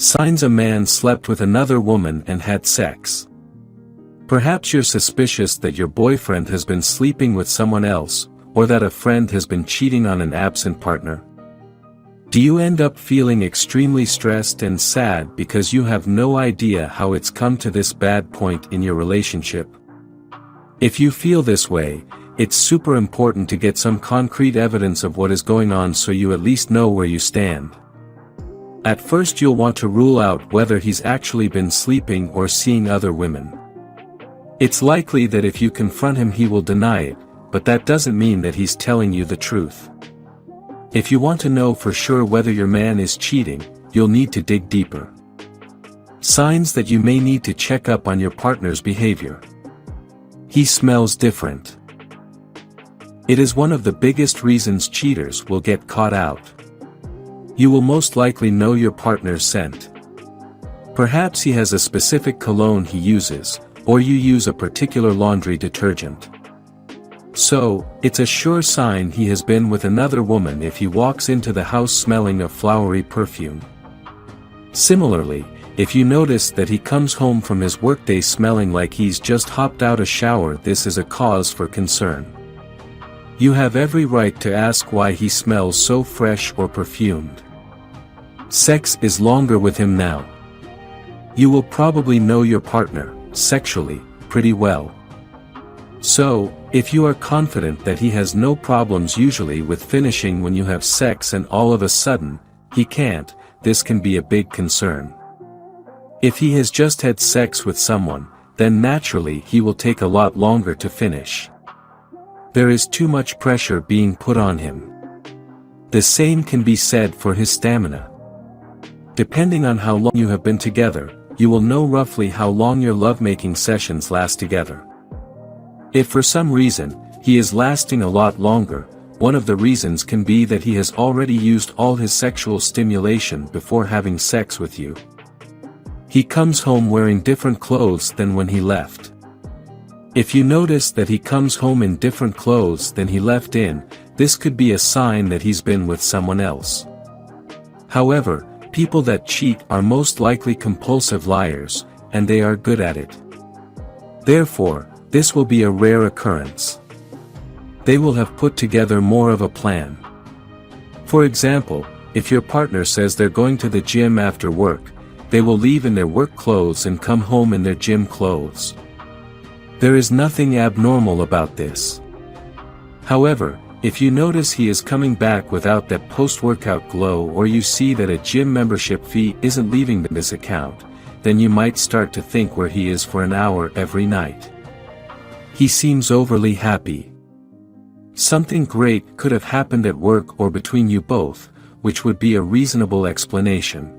Signs a man slept with another woman and had sex. Perhaps you're suspicious that your boyfriend has been sleeping with someone else, or that a friend has been cheating on an absent partner. Do you end up feeling extremely stressed and sad because you have no idea how it's come to this bad point in your relationship? If you feel this way, it's super important to get some concrete evidence of what is going on so you at least know where you stand. At first you'll want to rule out whether he's actually been sleeping or seeing other women. It's likely that if you confront him he will deny it, but that doesn't mean that he's telling you the truth. If you want to know for sure whether your man is cheating, you'll need to dig deeper. Signs that you may need to check up on your partner's behavior. He smells different. It is one of the biggest reasons cheaters will get caught out. You will most likely know your partner's scent. Perhaps he has a specific cologne he uses, or you use a particular laundry detergent. So, it's a sure sign he has been with another woman if he walks into the house smelling of flowery perfume. Similarly, if you notice that he comes home from his workday smelling like he's just hopped out a shower, this is a cause for concern. You have every right to ask why he smells so fresh or perfumed. Sex is longer with him now. You will probably know your partner, sexually, pretty well. So, if you are confident that he has no problems usually with finishing when you have sex and all of a sudden, he can't, this can be a big concern. If he has just had sex with someone, then naturally he will take a lot longer to finish. There is too much pressure being put on him. The same can be said for his stamina. Depending on how long you have been together, you will know roughly how long your lovemaking sessions last together. If for some reason, he is lasting a lot longer, one of the reasons can be that he has already used all his sexual stimulation before having sex with you. He comes home wearing different clothes than when he left. If you notice that he comes home in different clothes than he left in, this could be a sign that he's been with someone else. However, people that cheat are most likely compulsive liars, and they are good at it. Therefore, this will be a rare occurrence. They will have put together more of a plan. For example, if your partner says they're going to the gym after work, they will leave in their work clothes and come home in their gym clothes. There is nothing abnormal about this. However, if you notice he is coming back without that post-workout glow, or you see that a gym membership fee isn't leaving this account, then you might start to think where he is for an hour every night. He seems overly happy. Something great could have happened at work or between you both, which would be a reasonable explanation.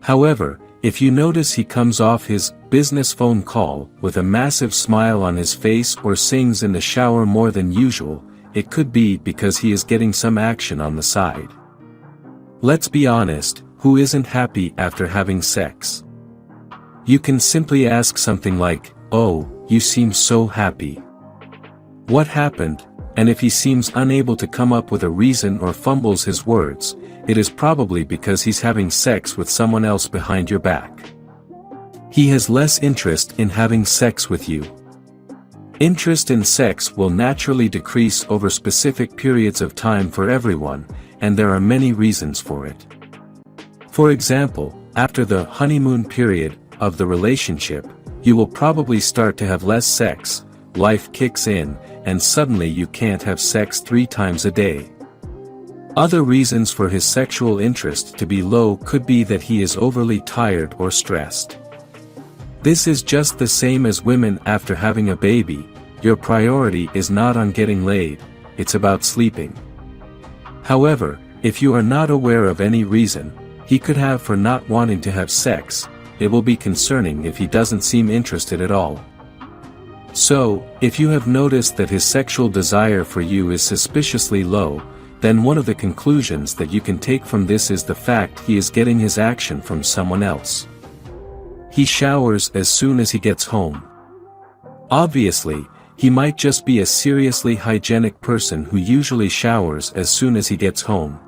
However, if you notice he comes off his business phone call with a massive smile on his face or sings in the shower more than usual, it could be because he is getting some action on the side. Let's be honest, who isn't happy after having sex? You can simply ask something like, "Oh, you seem so happy. What happened?" And if he seems unable to come up with a reason or fumbles his words, it is probably because he's having sex with someone else behind your back. He has less interest in having sex with you. Interest in sex will naturally decrease over specific periods of time for everyone, and there are many reasons for it. For example, after the honeymoon period of the relationship, you will probably start to have less sex, life kicks in, and suddenly you can't have sex 3 times a day. Other reasons for his sexual interest to be low could be that he is overly tired or stressed. This is just the same as women after having a baby. Your priority is not on getting laid, it's about sleeping. However, if you are not aware of any reason he could have for not wanting to have sex, it will be concerning if he doesn't seem interested at all. So, if you have noticed that his sexual desire for you is suspiciously low, then one of the conclusions that you can take from this is the fact he is getting his action from someone else. He showers as soon as he gets home. Obviously, he might just be a seriously hygienic person who usually showers as soon as he gets home.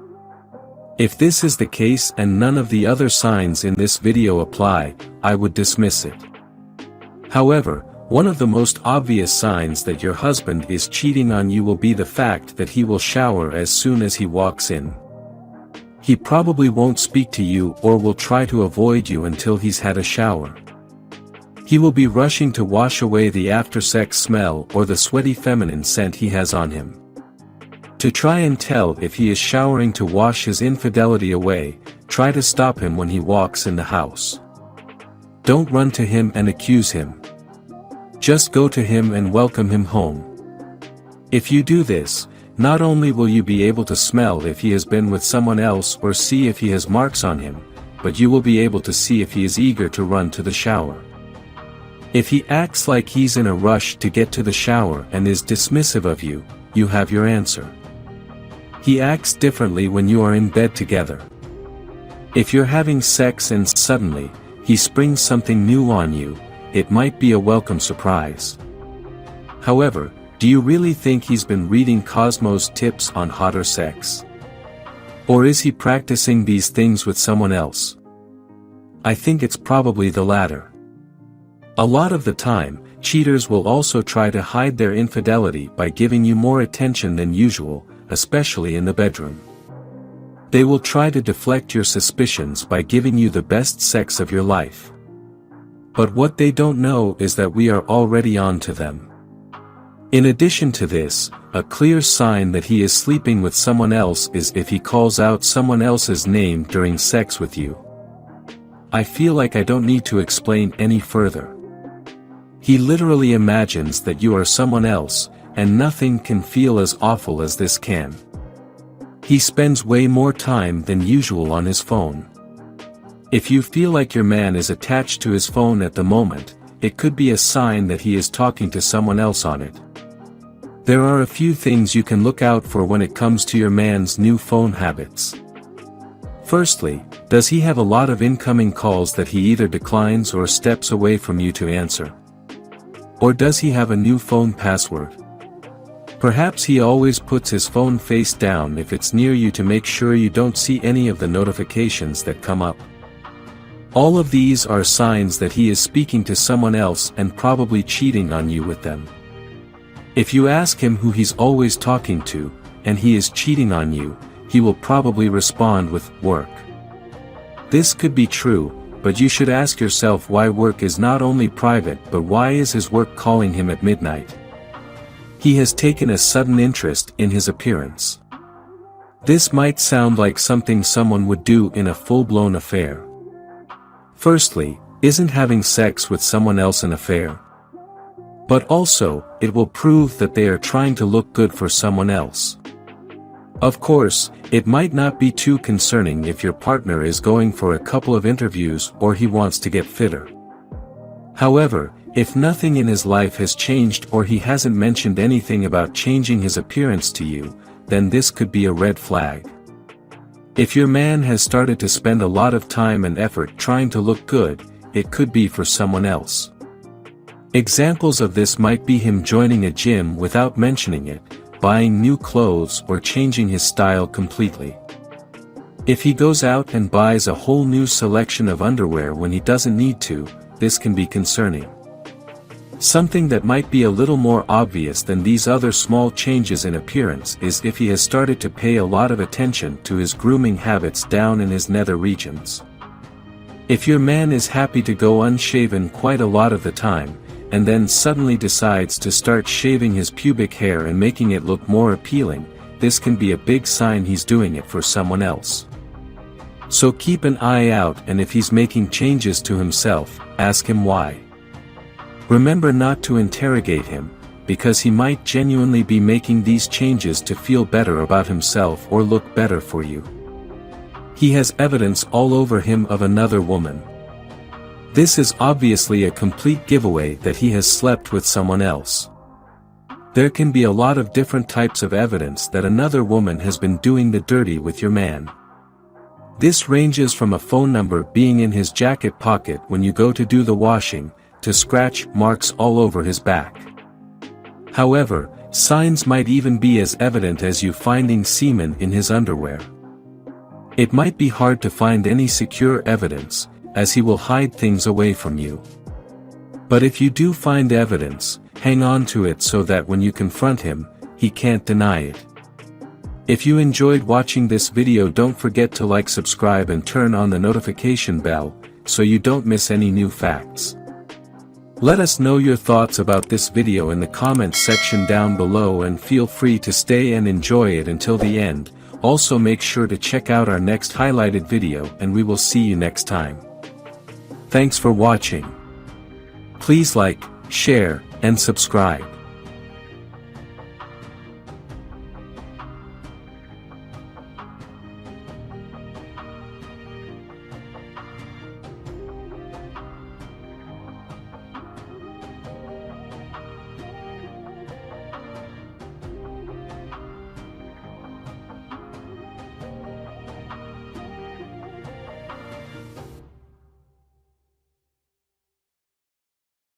If this is the case and none of the other signs in this video apply, I would dismiss it. However, one of the most obvious signs that your husband is cheating on you will be the fact that he will shower as soon as he walks in. He probably won't speak to you or will try to avoid you until he's had a shower. He will be rushing to wash away the after-sex smell or the sweaty feminine scent he has on him. To try and tell if he is showering to wash his infidelity away, try to stop him when he walks in the house. Don't run to him and accuse him. Just go to him and welcome him home. If you do this, not only will you be able to smell if he has been with someone else or see if he has marks on him, but you will be able to see if he is eager to run to the shower. If he acts like he's in a rush to get to the shower and is dismissive of you, you have your answer. He acts differently when you are in bed together. If you're having sex and suddenly, he springs something new on you, it might be a welcome surprise. However, do you really think he's been reading Cosmo's tips on hotter sex? Or is he practicing these things with someone else? I think it's probably the latter. A lot of the time, cheaters will also try to hide their infidelity by giving you more attention than usual, especially in the bedroom. They will try to deflect your suspicions by giving you the best sex of your life. But what they don't know is that we are already on to them. In addition to this, a clear sign that he is sleeping with someone else is if he calls out someone else's name during sex with you. I feel like I don't need to explain any further. He literally imagines that you are someone else, and nothing can feel as awful as this can. He spends way more time than usual on his phone. If you feel like your man is attached to his phone at the moment, it could be a sign that he is talking to someone else on it. There are a few things you can look out for when it comes to your man's new phone habits. Firstly, does he have a lot of incoming calls that he either declines or steps away from you to answer? Or does he have a new phone password? Perhaps he always puts his phone face down if it's near you to make sure you don't see any of the notifications that come up. All of these are signs that he is speaking to someone else and probably cheating on you with them. If you ask him who he's always talking to, and he is cheating on you, he will probably respond with work. This could be true, but you should ask yourself why work is not only private but why is his work calling him at midnight? He has taken a sudden interest in his appearance. This might sound like something someone would do in a full-blown affair. Firstly, isn't having sex with someone else an affair? But also, it will prove that they are trying to look good for someone else. Of course, it might not be too concerning if your partner is going for a couple of interviews or he wants to get fitter. However, if nothing in his life has changed or he hasn't mentioned anything about changing his appearance to you, then this could be a red flag. If your man has started to spend a lot of time and effort trying to look good, it could be for someone else. Examples of this might be him joining a gym without mentioning it, buying new clothes or changing his style completely. If he goes out and buys a whole new selection of underwear when he doesn't need to, this can be concerning. Something that might be a little more obvious than these other small changes in appearance is if he has started to pay a lot of attention to his grooming habits down in his nether regions. If your man is happy to go unshaven quite a lot of the time, and then suddenly decides to start shaving his pubic hair and making it look more appealing, this can be a big sign he's doing it for someone else. So keep an eye out, and if he's making changes to himself, ask him why. Remember not to interrogate him, because he might genuinely be making these changes to feel better about himself or look better for you. He has evidence all over him of another woman. This is obviously a complete giveaway that he has slept with someone else. There can be a lot of different types of evidence that another woman has been doing the dirty with your man. This ranges from a phone number being in his jacket pocket when you go to do the washing, to scratch marks all over his back. However, signs might even be as evident as you finding semen in his underwear. It might be hard to find any secure evidence, as he will hide things away from you. But if you do find evidence, hang on to it so that when you confront him, he can't deny it. If you enjoyed watching this video, don't forget to like, subscribe and turn on the notification bell, so you don't miss any new facts. Let us know your thoughts about this video in the comments section down below, and feel free to stay and enjoy it until the end. Also make sure to check out our next highlighted video, and we will see you next time. Thanks for watching. Please like, share, and subscribe.